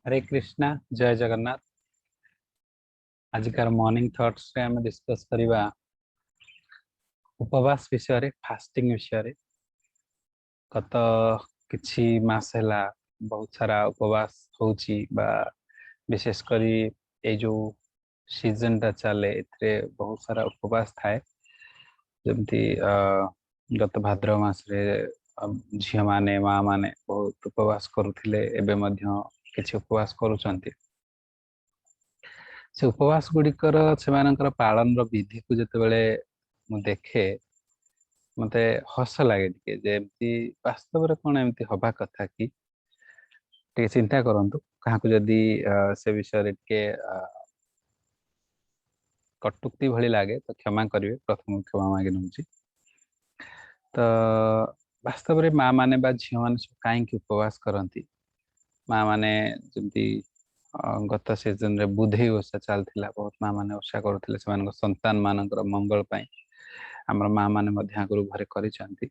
हरे कृष्णा जय Jagannath. आजिकार morning thoughts रे हम डिस्कस करिबा उपवास विषय रे, फास्टिंग विषय रे। गत किछि मास ହେଲା बहुत सारा उपवास होची बा विशेष करी ए जो सीजन टा चले एथरे बहुत सारा उपवास थाए। जेमती गत भाद्रव मास रे झिया माने माँ माने बहुत उपवास करुथिले, एबे मध्य किछि उपवास करूचंती। से उपवास गुड़िकर सेमानंकर पालन विधि को जितेबाला मु देखे मते हस लगे टिके जेमती वास्तव रे कोन एमती हबा कथा कि टिके चिंता करंतु काहाकु जदी से विषय रे टिके कटुक्ति भली लागे तो क्षमा करिवे, प्रथम क्षमा मागे नउची। तो वास्तव रे माँ माने बा झियो माने सब काहे कि उपवास करंती। माँ माने जमती गत सीजन रे बुधेई ओषा चलथिला, बहुत माँ माने ओषा करुथिले सेमानक संतान मानकर मंगल पाई। हमर माँ माने मध्य आगुरु घरे करिसंती।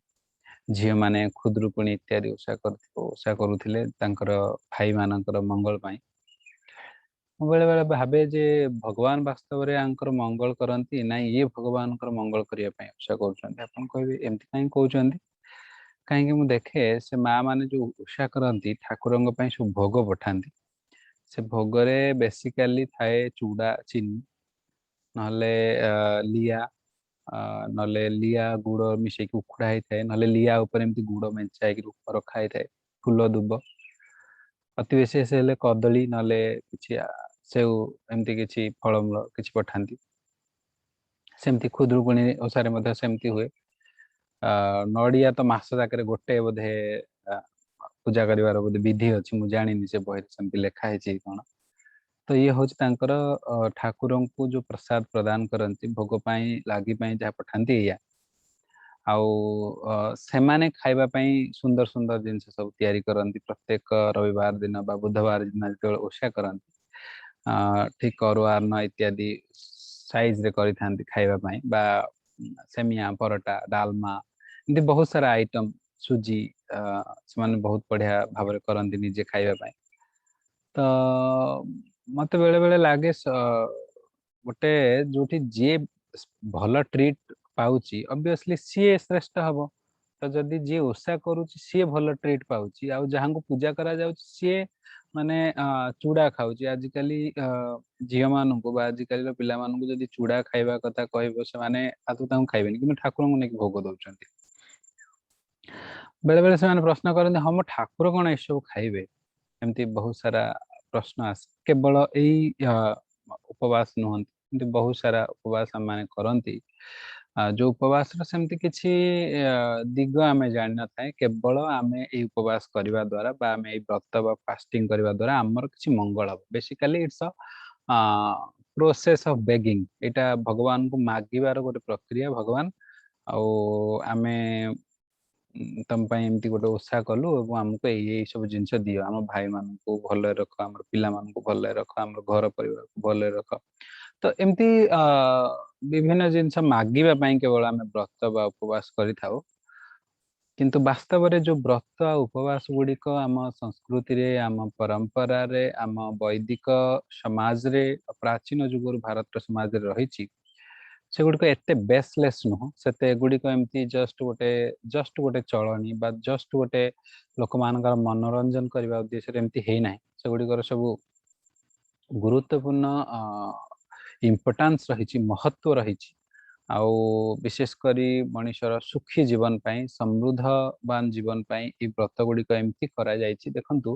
झियो माने खुदरुकुणी इत्यादि ओषा करुथिले तांकर भाई मानकर मंगल पाई। बेले बेले भाबे जे भगवान वास्तव रे आंकर मंगल करंती ना ये भगवान कर मंगल करिया पई ओषा करूछंती। आपन कहबे एमती काई कहउछंती, काहे मु देखे से माँ माने जो ओषा करंती ठाकुरंग पई सब भोग पठांती। से भोगरे बेसिकली थाए चूड़ा चीनी नहले लिया, नहले लिया गुड़ मिसेक उखुड़ा ही थाए, नहले लिया ऊपर एमती गुड़ मेंचा कि रखा ही थाए। फूल दुब अति विशेष हेले कदली नहले किछि सेउ एमती किछि फलमूल किछि पठांती। सेमती खुदरुकुणी ओसारे मध्य सेमती हुए। नड़िया तो मास जाकर गोटे बोधे पूजा करिवार बोधे विधि अछि, मु जानिनि से बहि सेमती लेखा हेछि कोन। तो ये हूँ तांकर ठाकुर को जो प्रसाद प्रदान करती भोग पाई लागी पाई जहाँ पठाती या आउ सेमाने खाइबा पाई सुंदर सुंदर जिनस सब तैयारी करती प्रत्येक रविवार दिन बा बुधवार दिन जो ओषा करती। ठीक अरुआ अन्न इत्यादि साइज रे करि थांती खाइबा पाई बा सेमिया परोटा डालमा एमती बहुत सारा आइटम सुजी से बहुत बढ़िया भाव करती निजे खाइबा पाई। तो मते बेले बेले लागे गोटे जोठी जे भल ट्रीट पाउची ऑब्वियसली सीए श्रेष्ठ हबो। तो जदि जे ओषा करूची सीए भल ट्रीट पाउची आ जहां को पूजा करा जाउची सीए माने चूड़ा खाउची। आजिकली झियो मानू बा आजिकली पिला मानू जदि चूड़ा खाइबा कथा कहबो से माने आतु ताऊ खाइबेनी, किंतु ठाकुर को नेकी भोग दउचंती। बेले बेले से प्रश्न करते हम ठाकुर कौन एसबू खाइबे, एमती बहुत सारा प्रश्न आस केवल यही उपवास नुहति किंतु बहुत सारा उपवास हम माने करंती। जो उपवास सेमती किछि दिग आमे जानि न थाए, केवल आमे एई उपवास करिवा द्वारा बा आमे एई व्रत बा फास्टिंग करिवा द्वारा हमर किछि मंगल हबो। Basically it's a process of begging. एटा भगवान को मागिबार गोटे प्रक्रिया। भगवान आउ आमे तम ପାଇଁ ଏମିତି ଗୋଟେ ଓଷା କଲୁ ଏବଂ ଆମକୁ ଏଇ ସବୁ ଜିନିଷ ଦିଅ, ଆମ ଭାଇ ମାନଙ୍କୁ ଭଲରେ ରଖ, ଆମର ପିଲାମାନଙ୍କୁ ଭଲରେ ରଖ, ଆମର ଘର ପରିବାରକୁ ଭଲରେ ରଖ। ତ ଏମିତି ବିଭିନ୍ନ ଜିନିଷ ମାଗିବା ପାଇଁ କେବଳ ଆମେ ବ୍ରତ ବା ଉପବାସ କରିଥାଉ। କିନ୍ତୁ ବାସ୍ତବରେ ଯୋଉ ବ୍ରତ ଆଉ ଉପବାସ ଗୁଡିକ ଆମ ସଂସ୍କୃତିରେ, ଆମ ପରମ୍ପରାରେ, ଆମ ବୈଦିକ ସମାଜରେ ପ୍ରାଚୀନ ଯୁଗରୁ ଭାରତର ସମାଜରେ ରହିଛି, ସେଗୁଡିକ ଏତେ ବେସଲେସ୍ ନୁହଁ। ସେତେ ଏଗୁଡିକ ଏମିତି ଜଷ୍ଟ ଗୋଟେ ଚଳଣି ବା ଜଷ୍ଟ ଗୋଟେ ଲୋକମାନଙ୍କର ମନୋରଞ୍ଜନ କରିବା ଉଦ୍ଦେଶ୍ୟରେ ଏମିତି ହେଇନାହିଁ। ସେଗୁଡିକର ସବୁ ଗୁରୁତ୍ୱପୂର୍ଣ୍ଣ ଇମ୍ପୋର୍ଟାନ୍ସ ରହିଛି, ମହତ୍ଵ ରହିଛି। ଆଉ ବିଶେଷ କରି ମଣିଷର ସୁଖୀ ଜୀବନ ପାଇଁ, ସମୃଦ୍ଧବାନ ଜୀବନ ପାଇଁ ଏଇ ବ୍ରତ ଗୁଡିକ ଏମିତି କରାଯାଇଛି। ଦେଖନ୍ତୁ,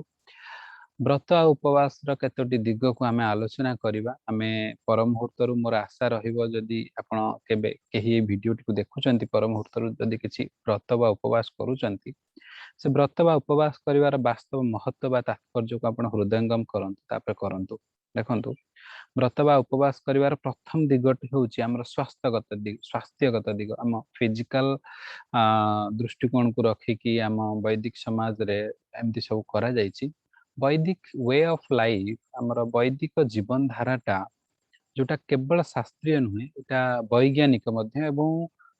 ବ୍ରତ ଆଉ ଉପବାସର କେତୋଟି ଦିଗକୁ ଆମେ ଆଲୋଚନା କରିବା। ଆମେ ପର ମୁହୂର୍ତ୍ତରୁ ମୋର ଆଶା ରହିବ, ଯଦି ଆପଣ କେବେ କେହି ଏଇ ଭିଡିଓଟିକୁ ଦେଖୁଛନ୍ତି ପର ମୁହୂର୍ତ୍ତରୁ ଯଦି କିଛି ବ୍ରତ ବା ଉପବାସ କରୁଛନ୍ତି, ସେ ବ୍ରତ ବା ଉପବାସ କରିବାର ବାସ୍ତବ ମହତ୍ଵ ବା ତାତ୍ପର୍ଯ୍ୟକୁ ଆପଣ ହୃଦୟଙ୍ଗମ କରନ୍ତୁ, ତାପରେ କରନ୍ତୁ। ଦେଖନ୍ତୁ, ବ୍ରତ ବା ଉପବାସ କରିବାର ପ୍ରଥମ ଦିଗଟି ହେଉଛି ଆମର ସ୍ୱାସ୍ଥ୍ୟଗତ ଦିଗ। ଆମ ଫିଜିକାଲ ଦୃଷ୍ଟିକୋଣକୁ ରଖିକି ଆମ ବୈଦିକ ସମାଜରେ ଏମିତି ସବୁ କରାଯାଇଛି। ବୈଦିକ ୱେ ଅଫ୍ ଲାଇଫ, ଆମର ବୈଦିକ ଜୀବନ ଧାରାଟା ଯୋଉଟା କେବଳ ଶାସ୍ତ୍ରୀୟ ନୁହେଁ, ଏଟା ବୈଜ୍ଞାନିକ ମଧ୍ୟ, ଏବଂ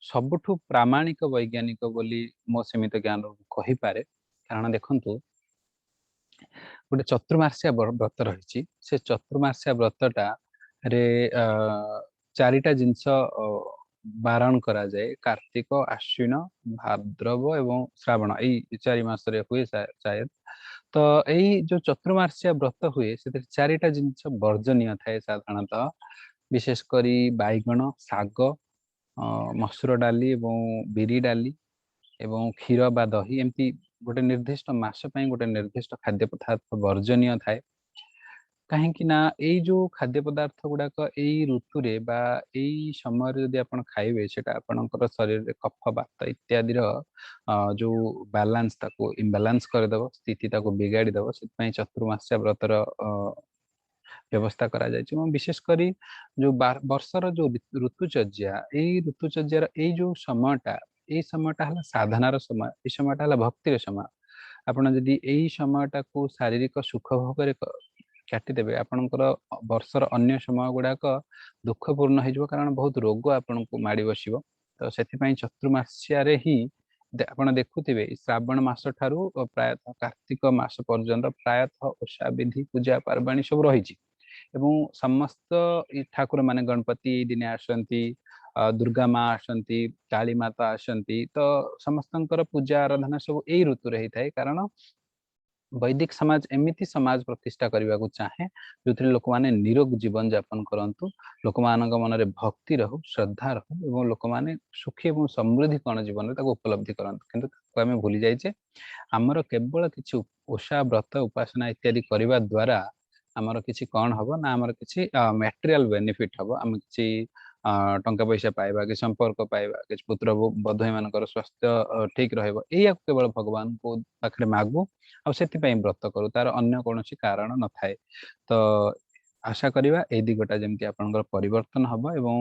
ସବୁଠୁ ପ୍ରାମାଣିକ ବୈଜ୍ଞାନିକ ବୋଲି ମୋ ସୀମିତ ଜ୍ଞାନରୁ କହିପାରେ। କାରଣ ଦେଖନ୍ତୁ, गोटे चतुर्मास्या व्रत रही से चतुर्मास्या व्रतटा रे चारिटा जिनस बारण करा जाए कार्तिक आश्विन भाद्रव एवं श्रावण यही 4 मास हुए शायद। तो यही जो चतुर्मास्या व्रत हुए से चारिटा जिनस वर्जनीय थाए साधारणतः विशेषकर बैगण शाग मसूर डाली एवं बिरी डाली एवं क्षीर बा दही एमती गोटे निर्दिष्ट मास गोटे निर्दिष्ट खाद्य पदार्थ वर्जनीय थाए कहीं ना यही जो खाद्य पदार्थ गुड़ाक यही ऋतु बा यही समय जदि आप खाइबे सेटा आपणकर शरीर में कफ बात इत्यादि जो बैलेंस ताको इम्बालांस करदेव स्थिति ताको बिगाड़ीदेव से चतुर्मास्या व्रतर व्यवस्था करा जायछि एवं विशेष करी जो वर्षर जो ऋतुचर्या यही ऋतुचर्यार यही जो समयटा यही समयटा हला साधनार समय ये समयटा हला भक्तिर समय आपण जदि यही समयटा को शारीरिक सुख भोग काटिदेवे आपणकर वर्षर अन्य समय गुड़ाक दुखपूर्ण हो कारण बहुत रोग आपन को माड़ी बस तो से चतुर्मास्या ही ଆପଣ ଦେଖୁଥିବେ ଶ୍ରାବଣ ମାସ ଠାରୁ ପ୍ରାୟତଃ କାର୍ତ୍ତିକ ମାସ ପର୍ଯ୍ୟନ୍ତ ପ୍ରାୟତଃ ଓଷା ବିଧି ପୂଜା ପର୍ବାଣୀ ସବୁ ରହିଛି ଏବଂ ସମସ୍ତ ଠାକୁର ମାନେ ଗଣପତି ଦିନେ ଆସନ୍ତି ଦୁର୍ଗା ମା ଆସନ୍ତି କାଳୀ ମାତା ଆସନ୍ତି ତ ସମସ୍ତଙ୍କର ପୂଜା ଆରାଧନା ସବୁ ଏଇ ଋତୁରେ ହେଇଥାଏ କାରଣ वैदिक समाज एमिति समाज प्रतिष्ठा करने को चाहे जो लोक मैंने निरोग जीवन यापन करंतु लोक मन में भक्ति रहू श्रद्धा रहू और लोक मैंने सुखी और समृद्धि कौन जीवन में उपलब्धि करंतु किंतु आम भूली जाइए आमर केवल किसी ओषा व्रत उपासना इत्यादि करने द्वारा आमर किसी कौन हम ना आमर किसी मटेरियल बेनिफिट हम आम किसी टंका पैसा पाइबा कि संपर्क पाइबा कि पुत्र बधई मान स्वास्थ्य ठीक रहा केवल भगवान को पाखे मागू से व्रत करूँ तार अन्य कौन कारण न थाए तो आशा करवा ए दिगटा जमी आपंकर परिवर्तन हम एवं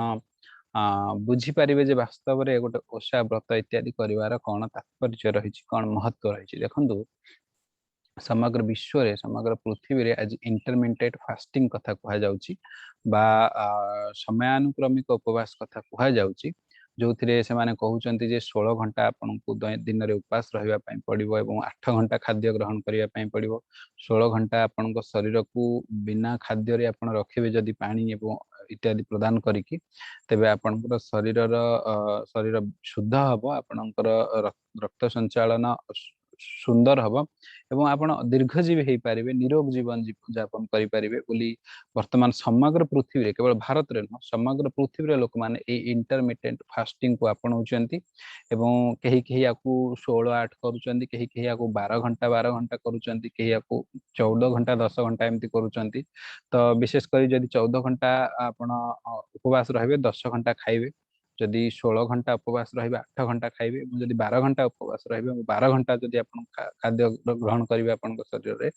आप बुझीपारे जे वास्तव में गोटे ओषा व्रत इत्यादि कर कौन तात्पर्य रही कौन महत्व रही देखु समग्र विश्व रे समग्र पृथ्वी रे आज इंटरमिटेट फास्टिंग कथा कहुच्छी बा समयानुक्रमिक उपवास कथा कहुच्छी जो थे से कहते जे 16 घंटा आपन को दिन में उपास रहा पड़ो और 8 घंटा खाद्य ग्रहण करने पड़ो 16 घंटा आपण शरीर को बिना खाद्य आप रखिए जदि पानी इत्यादि प्रदान करिकी तेबे आपणकर शरीर शुद्ध हम आपणकर रक्त संचालन सुंदर हम एवं आपण दीर्घजीवी हो पारे निरोग जीवन यापन करें वर्तमान समग्र पृथ्वी रे केवल भारत रे न समग्र पृथ्वी रे लोक माने इंटरमिटेंट फास्टिंग को आपणाउछंती एवं कहीं कहीं या 16-8 करूछंती कहीं कहीं या 12 घंटा करूछंती कहीं या 14 घंटा 10 घंटा एमती करूछंती तो विशेष कर जदि 14 घंटा आपण उपवास रहिबे 10 घंटा खाइबे जदि 16 घंटा उपवास रहिबे 8 घंटा खाइबे जदि 12 घंटा उपवास रहिबे 12 घंटा जदि आपण खाद्य ग्रहण करिवे आपण शरीर रे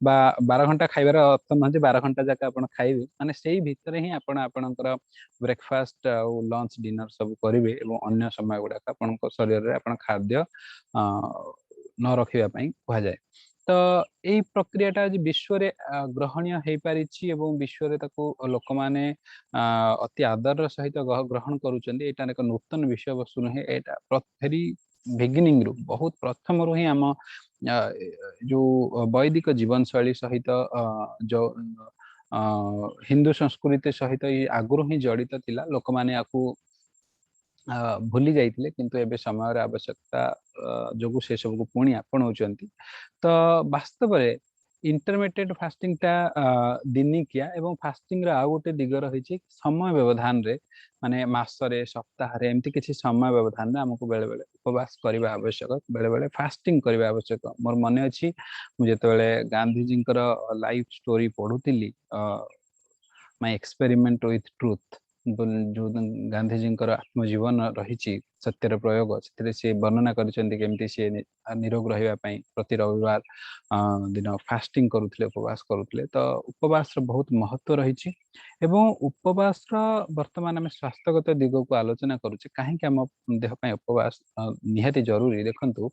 बा 12 घंटा खाइबार अर्थ न 12 घंटा जाके आपण खाइबे माने सेही भितर ही आपण आपणकर ब्रेकफास्ट और लंच डिनर सब करिवे एवं अन्य समय गुडा आपण शरीर रे आपण खाद्य न रखिबा पई कहा जाय तो यही प्रक्रियाटा आज विश्व रे ग्रहणीय हो पारी विश्व रे ताको लोक माने अति आदर सहित ग्रहण करूछंदी एटा एक नूतन विषय वस्तु नुहे एटा भेरी बिगिनिंग रु बहुत प्रथम रु ही आम जो वैदिक जीवन शैली सहित जो हिंदू संस्कृति सहित आगुरी ही जड़ित थिला लोक माने आकु भूली जाइए किंतु एबे समय आवश्यकता जो से सब को पुणी आपणाउछंती तो वास्तव में इंटरमिटेड फास्टिंग टा दिनिकिया एवं फास्टिंग आ गोटे दिग रही समय व्यवधान रे माने मासरे सप्ताह रे एमती किसी समय व्यवधान रे हमको बेले बेले उपवास करबा आवश्यक बेले बेले फास्टिंग करबा आवश्यक मोर मने अछि मु जेतेबेले गांधी जी लाइफ स्टोरी पढुतिली माय एक्सपेरिमेंट विथ ट्रुथ जो गांधी जी आत्मजीवन रही सत्यर प्रयोग से वर्णना करमती सी निरोग रहा प्रति रविवार दिन फास्टिंग करुले उपवास करुले तो उपवास बहुत महत्व रही उपवास वर्तमान आम स्वास्थ्यगत दिग को आलोचना करुचे कहीं आम देहपाई उपवास निहाती जरूरी देखु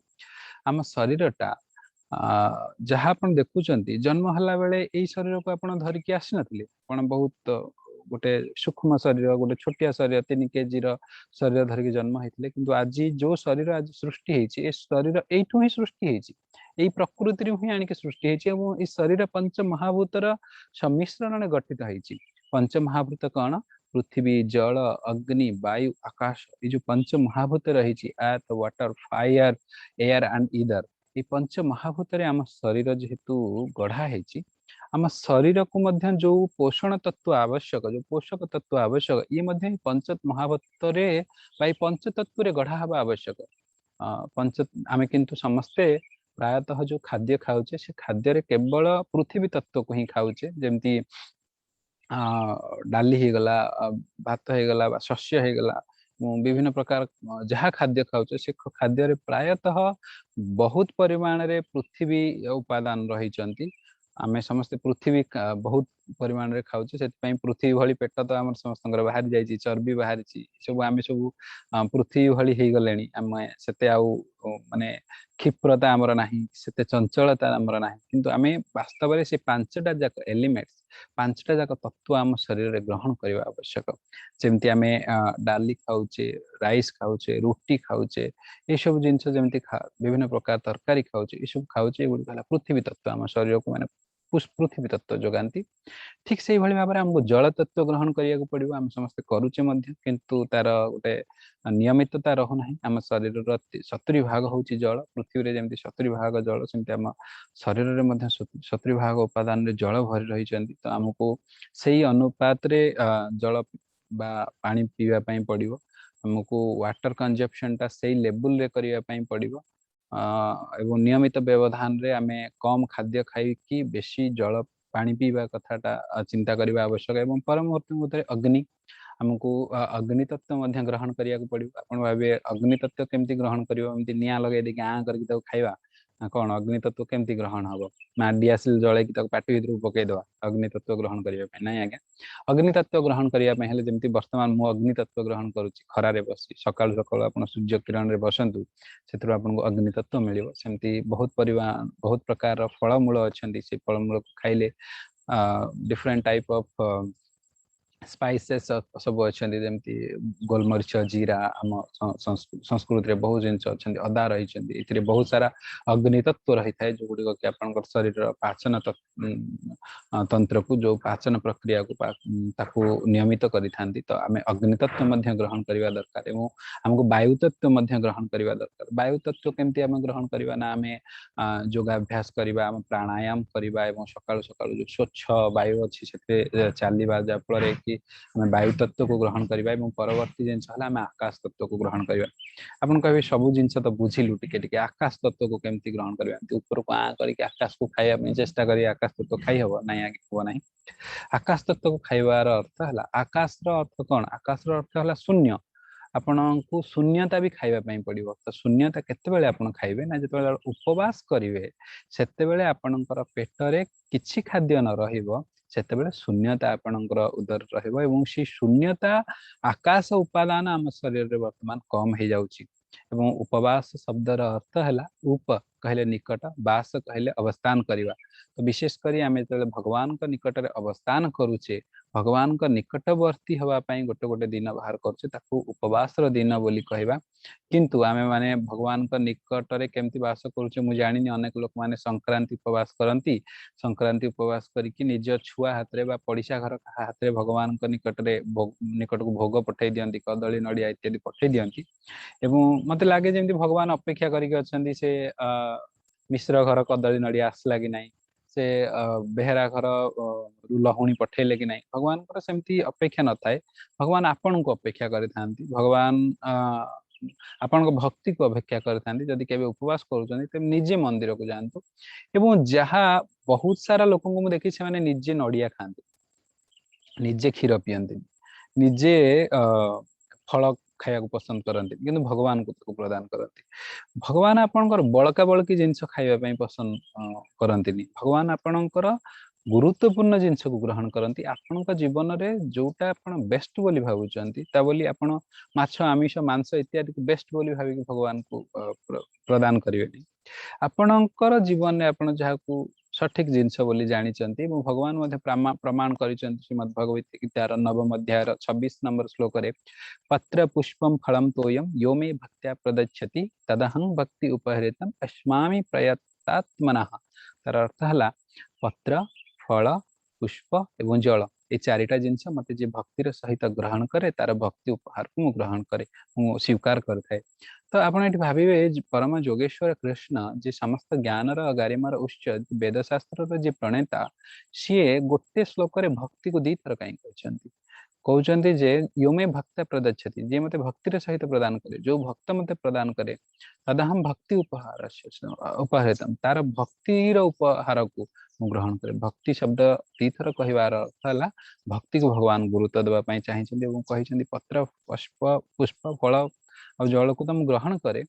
आम शरीरटा जहाँ आप देखुं जन्म हला बेले यही शरीर को आप धरिकी आसी नथिले बहुत गोटे सूक्ष्म शरीर गोटे छोटिया शरीर 3 केजी शरीर धरिकी जन्म होते किंतु आज जो शरीर आज सृष्टि होती शरीर एठू ही सृष्टि होती एई प्रकृति रू ही आनिक सृष्टि हेछि एवं ई शरीर पंच महाभूतर सम्मिश्रण गठित हेछि। पंच महाभूत कौन? पृथ्वी, जल, अग्नि, वायु, आकाश, ये जो पंच महाभूत रही earth, water, fire, air and ether, ये पंच महाभूत आम शरीर जेहेतु गढ़ा है, आम शरीर को मध्य जो पोषण तत्व आवश्यक, जो पोषक तत्व आवश्यक, ये मध्य पंच महाभूत पंच तत्व गढ़ा हवा आवश्यक। पंच आम किंतु समस्ते प्रायतः जो खाद्य खाऊचे से खाद्य केवल पृथ्वी तत्व को ही खाऊचे, जमती डाली हो गला, भात हो गला, शस्य हो गला, विभिन्न प्रकार जहाँ खाद्य खाऊचे से खाद्य प्रायतः बहुत परिमाण रे पृथ्वी उपादान रही। आमे समस्त पृथ्वी बहुत परिमाण रे खाऊचे, से पृथ्वी भली पेट तो आम समस्त बाहरी जाइए, चर्बी बाहरी सब आम सब पृथ्वी भली हो गले, आम से माने क्षिप्रता आमर नाही, से चंचलता आमर नाही, किंतु आमे वास्तव में से पांचटा जाक एलिमेंट्स, पांचटा जाक तत्व आम शरीर में ग्रहण करने आवश्यक। जमती आम डाली खाऊचे, राइस खाऊचे, रुटी खाऊचे, ये सब जिनस जमती विभिन्न प्रकार तरकारी खाऊचे, ये सब खाऊचे, ये पृथ्वी तत्व आम शरीर को माने पृथ्वी तत्व जोगाती। ठीक से भाव में आमको जल तत्व ग्रहण करिया पड़ो, आम समस्ते करुचे किंतु तार गोटे नियमितता रहना। आम शरीर 70% हूँ जल, पृथ्वी रे जमी 70% जल, सेमती आम शरीर में 70% उपादान रे जल भरी रही। तो आमको से अनुपात रे जल बा पानी पीवाई पड़ो, आमको वाटर कंजप्शन टा से लेवल रे करने पड़ो, एवं नियमित व्यवधान रे आमे कम खाद्य खाई कि बेसी जल पानी पीवा कथाटा चिंता करने आवश्यक। एवं परम मुहूर्त अग्नि, आमको अग्नि तत्व ग्रहण करिया पड़ो। आप भावे अग्नि तत्व केमती ग्रहण कर, निआ लगे देखिए आँ करके खाइबा कौन? अग्नि तत्व केमती ग्रहण हम ना? डीएसएल जड़े कि पाटी भर पकईदवा अग्नि तत्व ग्रहण करने ना? आज्ञा, अग्नि तत्व ग्रहण करने जमी बर्तमान मु अग्नि तत्व ग्रहण करुच्ची, खरारे बसी सकाल सकाल आप सूर्य किरण रे बसंतु, से आपको अग्नि तत्व मिल। सेमती बहुत परिमाण बहुत प्रकार फलमूल अच्छा, से फलमूल को खाइले डिफरेंट टाइप ऑफ स्पाइसेस सब अच्छा, जमी गोलमरीच, जीरा, आम संस्कृति रे बहुत जिन अच्छा, अदा रही, बहुत सारा अग्नि तत्व रही है, जो गुड़िक कि आप शरीर पाचन तंत्र को, जो पाचन प्रक्रिया को ताकू नियमित करी थांती। तो आम अग्नि तत्व ग्रहण करने दरकार, एवं आमको वायु तत्व ग्रहण करने दरकार। वायु तत्व केमती आम ग्रहण करवा ना? आम योगाभ्यास करवा, आम प्राणायाम करवा, एवं सकाळु सकाळु जो स्वच्छ वायु अच्छी से चलवा, जहाँफल कि वायु तत्व को ग्रहण करवा, परवर्ती जिन आकाश तत्व को ग्रहण करवा। आपन कहे सब जिन तो बुझिलु, टिके आकाश तत्व को केमती ग्रहण करवा? ऊपर को आ करके आकाश को खाइबा चेष्टा करी आकाश तत्व खाई हम ना? हम ना। आकाश तत्व को खाइबार अर्थ है, आकाश अर्थ कौन? आकाश अर्थ है शून्य। आपण को शून्यता भी खाइबा पड़ो। तो शून्यता केतेबेले आपण खाइबे ना? जितेबाला उपवास करिवे सेतेबेले आपणकर पेटरे किछि खाद्य न रहिबो, सेतेबेले शून्यता आपणकर उदर रहिबो, एवं सी शून्यता आकाश उपादान आम शरीर रे वर्तमान कम हो जाउची। एवं उपवास शब्दर अर्थ है उप कहले निकट, वास कहले अवस्थान करवा। तो विशेष करी आम जो भगवान का निकट रे अवस्थान करुचे, भगवान का निकटवर्ती हवापाई गोटे गोटे दिन बाहर करुचे, ताकू उपवास दिन बोली कहवा। किंतु आमे माने भगवान का निकट रे केमती वास करुचे मु जानिनी। अनेक लोक माने संक्रांति उपवास करती, संक्रांति उपवास करके निज छुआ हाथ रे बा पड़िशा घर हाथ रे भगवान का निकट रे निकट को भोग पठे दियंती, कदली नड़िया इत्यादि पठे दियंती। एवं मते लागे जेमती भगवान अपेक्षा करिक अछंती, से मिश्र घर कदली नड़िया आसला कि नहीं, से बेहरा घर लहुणी पठेले कि नहीं। भगवान सेमती अपेक्षा न थाए, भगवान आपण को अपेक्षा करिथांती। भगवान आपण को भक्ति को अपेक्षा करिथांती। जदि केबे उपवास करूछंती त निजे मंदिर को जानतु। एवं जहाँ बहुत सारा लोकन को मु देखि से माने निजे नड़िया खांती, निजे क्षीर पियंती, निजे फल खाया पसंद करती, किंतु भगवान को प्रदान करती। भगवान आपणकर बड़का बड़की जिनस खाइबा पसंद करती। भगवान आपणकर गुरुत्वपूर्ण जिनस को ग्रहण करती। आपण जीवन रे जोटा आपण बेस्ट बोली भावुचंती, ता बोली आपण माछ, आमिष, मांस इत्यादि को बेस्ट बोली भाविक भगवान को प्रदान करिवे। आपणकर जीवन में आपण जहां सठिक जिनस बोली जानिचंती, भगवान मध्ये प्रमाण करिचंती। श्रीमद् भगवत गीतार 9 अध्यायर 26 नंबर श्लोक रे, पत्र पुष्पम फलम तोयम यो मे भक्त्या प्रदच्छति तदहं भक्ति उपहृतम अस्मामि प्रयत्ता रसात्मनः तार अर्थ है पत्र फल पुष्प एवं जल ये चारिटा जिनस मत जी भक्तिर सहित ग्रहण करे तार भक्ति उपहार को मु ग्रहण करे स्वीकार करता है। तो आपड़ ये भावे परम जोगेश्वर कृष्ण जी समस्त ज्ञानर गारिमार उच्च वेदशास्त्र जी प्रणेता सी गोटे श्लोक भक्ति को दी थर कहीं कहते जे यो मे भक्त प्रदच्छति जे मते भक्तिर सहित प्रदान करे जो भक्त मते प्रदान करे तदहम भक्ति उपहार उपहृतम तार भक्तिर उपहार को ग्रहण करे। भक्ति शब्द तीथर कहवार अर्थ है भक्ति को भगवान गुरुत्व देवाई चाहिए पत्र पुष्प पुष्प फल और जल को तुम ग्रहण करे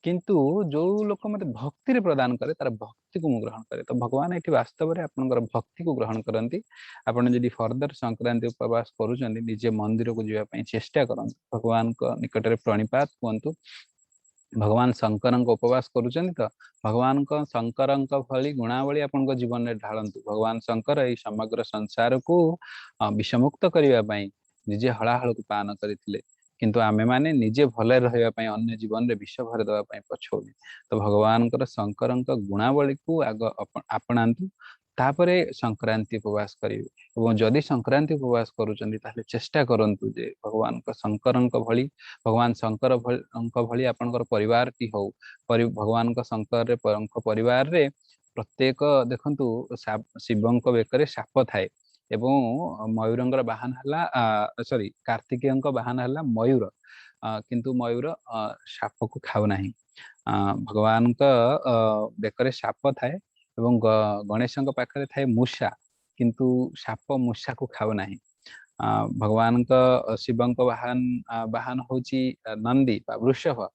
किंतु जो लोक मत भक्ति प्रदान करे तार भक्ति को ग्रहण करे। तो भगवान ये वास्तव में आपंकर भक्ति को ग्रहण करती आपड़ जब फर्दर संक्रांति उपवास करुँच निजे मंदिर को जावाई चेष्टा करते भगवान निकट में प्रणिपात कहतु भगवान शंकर उपवास करुँच तो भगवान शंकर भली गुणावली आपण जीवन में ढालतु भगवान शंकर ये समग्र संसार को विषमुक्त करने निजे हलाहल को पान करते किंतु आमे माने निजे भले रही अन्य जीवन में विष भर देवाई पछौनी। तो भगवान शंकर गुणावली को आग आपणातु तापरे संक्रांति उपवास करेंगे जदि संक्रांति उपवास करुँच चेष्टा करंतु जे भगवान शंकर भली भगवान शंकर भली आपणकर परिवार टी हो भगवान शंकर परिवार रे प्रत्येक देखंतु शिवं बेकर साप थाए एवं मयूरंगर बाहन है सॉरी कार्तिकेय बाहन है मयूर किंतु मयूर साप को खाऊ नाही भगवान बेकर साप थाए एवं गणेश पाखे थाए मूषा किंतु साप मूषा को खाऊ नाही भगवान शिवं वाहन वाहन हूँ नंदी वृषभ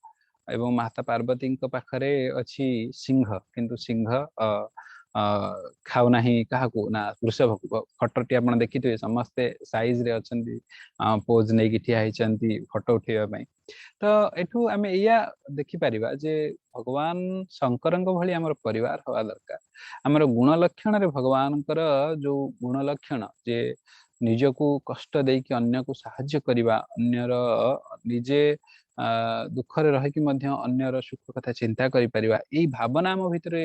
एवं माता पार्वती पाखरे अच्छी सिंह किंतु सिंह खाऊ ना क्या ना वृषभ को फटोटी आप देखिए समस्ते साइज रे अच्छा पोज नहीं ठिया होती फटो उठेबाई। तो एठू आम या देखिपर जे भगवान शंकर भली आमर परिवार हवा दरकार आमर गुण लक्षण रे भगवान जो गुण लक्षण जे निजको कष्ट देकी अन्य को साहाय्य करवा अन्यर निजे दुखरे रही अन्यर सुख कथा चिंता करी भावना आम भितर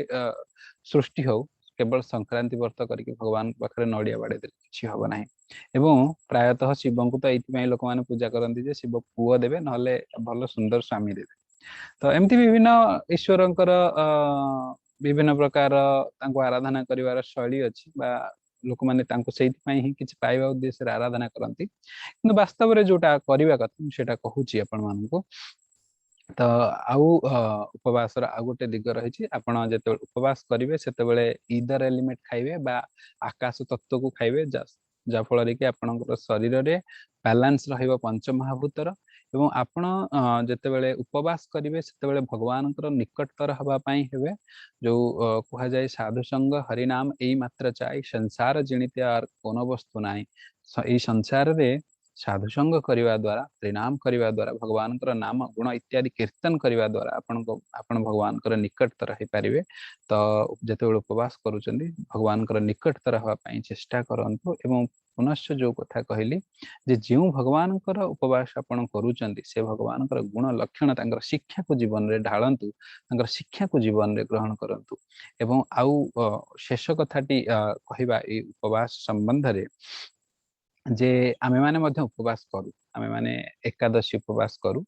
सृष्टि हो केवल संक्रांति व्रत करके भगवान पाखे नड़िया बाड़े किसी हम ना एवं प्रायतः शिव को तो ये लोक मैंने पूजा करती शिव पुओ देवे ना भल सुंदर स्वामी देवे। तो एमती विभिन्न ईश्वर विभिन्न प्रकार आराधना कर शैली अच्छी लोक मैंने ही किसी पाइबा उद्देश्य आराधना करती कि वास्तव में जोटा करवा कथा मुझे कहूँ आपण मानक। तो आउ उपवास आउ गोटे दिग रही आपड़ जो उपवास करेंगे से ईदर एलिमेंट खाइबे बा आकाश तत्व को खाइबे जाफल कि आपणकर शरीर में बैलेंस रहिबो पंच महाभूतर एवं आपण जितेबाला उपवास करेंगे से भगवान निकटतर हवापाई हेबे जो कह जाए साधु संग हरिनाम यही मात्र चाहे संसार जिणिते आर कोनो वस्तु ना यही संसार रे साधु संग करने द्वारा प्रणाम करने द्वारा भगवान नाम गुण इत्यादि कीर्तन करने द्वारा आपण भगवान निकटतर हो पारे। तो जिते उपवास करुँच भगवान निकटतर हाँपाई चेष्टा करूँ एवं पुनश्च जो कथा कहली जे जो भगवान उपवास आपण करुँच से भगवान गुण लक्षण शिक्षा को जीवन में ढालतु शिक्षा को जीवन में ग्रहण करूँ एवं आउ शेष कथाटी कहवा उपवास संबंध रे जे आमे माने मध्य उपवास करू आमे माने एकादशी उपवास करू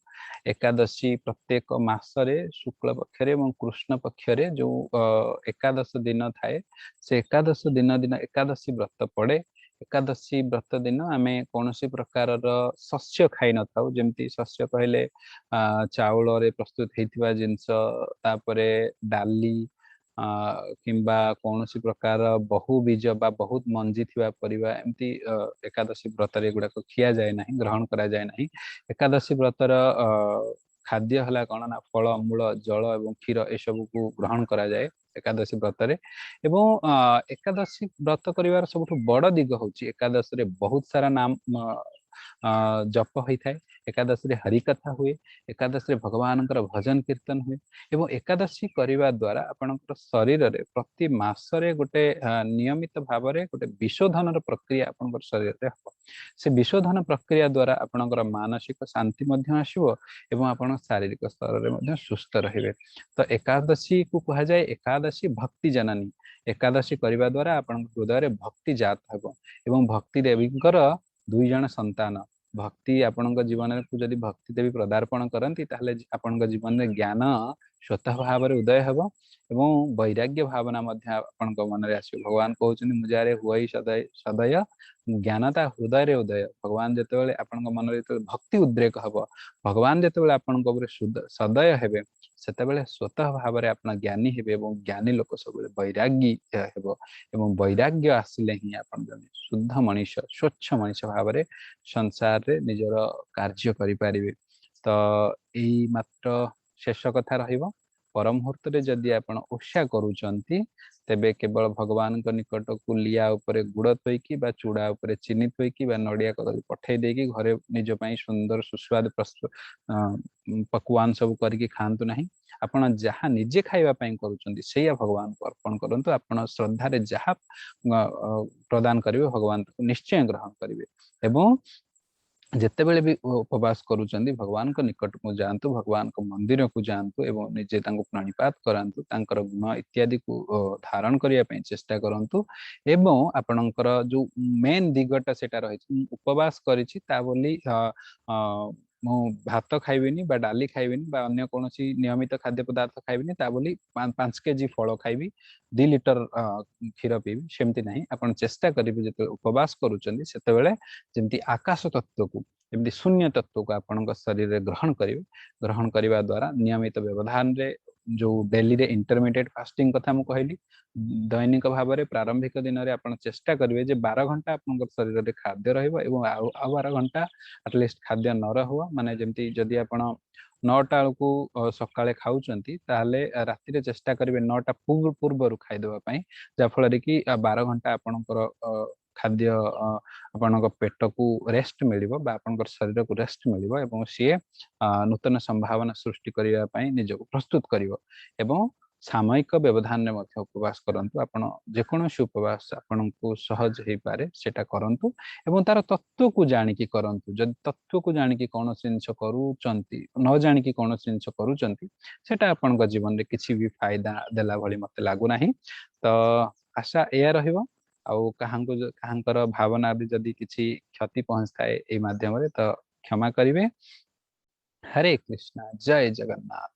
एकादशी प्रत्येक मासरे शुक्ल पक्षरे एवं कृष्ण पक्षरे जो एकादश दिन थाए से एकादश दिन दिन एकादशी व्रत पड़े एकादशी व्रत दिन आमे कौनसी प्रकार शस्य खाई न थाउ जेमती शस्य कहले चाउल रे प्रस्तुत हेतिबा जिंस तापरे डाली किंबा कौन सी प्रकार बहु बीज बा बहुत मंजी थिबा परिबा एमती एकादशी व्रत रे गुडा खिया जाए ना ग्रहण करा जाए ना एकादशी व्रतर खाद्य हला कौन ना फल मूल जल एवं क्षीर ए सब को ग्रहण करा जाए एकादशी व्रत रे एवं एकादशी व्रत करिवार सबुठ बड़ दिग होची एकादशी रे बहुत सारा नाम जप होता है, एकादशी हरि कथा हुए, एकादशी भगवान भजन कीर्तन हुए एवं एकादशी करने द्वारा आपणकर शरीर रे प्रति मासरे गोटे नियमित भाव में गोटे विशोधन प्रक्रिया आपणकर शरीर रे हम से विशोधन प्रक्रिया द्वारा आपणकर मानसिक शांति आसो एवं आप शारीरिक स्तर में सुस्थ रहे। तो एकादशी को कह जाए एकादशी भक्ति जननी, एकादशी करने द्वारा आप हृदय भक्ति जात हो एवं भक्ति देवी दुई जन संतान भक्ति आपण जीवन को जदि भक्ति देवी पदार्पण करती ताहले आपण जीवन में ज्ञान स्वतः भाव में उदय हो एवं वैराग्य भावना आपण मन में आसो। भगवान कहते मुझे हुई सदय सदय ज्ञानता हृदय रे उदय। भगवान जिते आपण मन में भक्ति उद्रेक हम, भगवान जिते आपण सदय हेबे सेतेबेले स्वतः भाव में आप ज्ञानी हेबे एवं ज्ञानी लोक सब वैरागी हेबो एवं वैराग्य आसिले ही आपण जने शुद्ध मनीष स्वच्छ मनीष भाव में संसार रे निजर कार्य करि पारिबे। तो यही मात्र शेष कथा रहिबो। परम मुहूर्त रे जदि आपण ओषा करूचंती तेबे केवल भगवान को निकट को लिया उपरे गुड़ थोइकी बा चूड़ा उपरे चीनी थोइकी बा नड़िया कदली पठे देकी घरे निज पई सुंदर सुस्वाद प्रस्तुत पकवान सब करके खांतु नहीं। आपण जहाँ निजे खाइबा पई करूचंती सेया भगवान को अर्पण करंतु। आपण श्रद्धा रे जहाँ प्रदान करिवे भगवान को निश्चय ग्रहण करिवे एवं जितेबले भी उपवास करूचंदी भगवान को निकट को जातु, भगवान को मंदिर को जातु एवं निजे प्रणिपात करांतु, तांकर गुण इत्यादि को धारण करिया पई चेष्टा करंतु एवं आपणकर जो मेन दिगटा सेटा रही उपवास करिछि ता बोली मु भात खाइबिनी बा डाली खाइबिनी बा अन्य कोनोसी नियमित खाद्य पदार्थ खाइबिनी ता बोली 5 केजी फल खाइबी 2 लिटर क्षीर पीबी सेमती नहीं। आपण चेष्टा करिबे जते उपवास करूचंदी सेतेबेले जेमती आकाश तत्व को जमी शून्य तत्व को आपण शरीर में ग्रहण करेंगे। ग्रहण करने द्वारा नियमित व्यवधान रे जो डेली रे इंटरमीडिएट फास्टिंग कथा मुझे कहली दैनिक भाव में प्रारंभिक दिन में आप चेष्टा करेंगे जे 12 घंटा आप शरीर में खाद्य रहा 12 घंटा एटलिस्ट खाद्य न रहो माने जमती जदि आप 9टा को सकाळे खाऊचंती ताहले राति चेष्टा करेंगे 9टा पूर्व खाईदेवाई जहाँफल कि 12 घंटा आपणकर खाद्य आपण पेट को रेस्ट मिलिबो बा आपण शरीर को रेस्ट मिलिबो एवं सी नूतन संभावना सृष्टि करने पई निजको प्रस्तुत करिवो एवं सामयिक व्यवधान में मध्य उपवास करंतु। आपण जेकोसी उपवास आपण को सहज हो पारे सेटा करंतु एवं तार तत्व को जानिकी करंतु। जदि तत्व को जानिकी कौन जिनस करूचंती न जानिकी कौन जिनस करूचंती सेटा आपण जीवन में किसी भी फायदा देला भली मते लागु नाही। तो आशा एया रहिबो आउ कहांकर भावना भी जदि किसी क्षति पहुंचता है माध्यम तो क्षमा करिवे। हरे कृष्णा जय जगन्नाथ।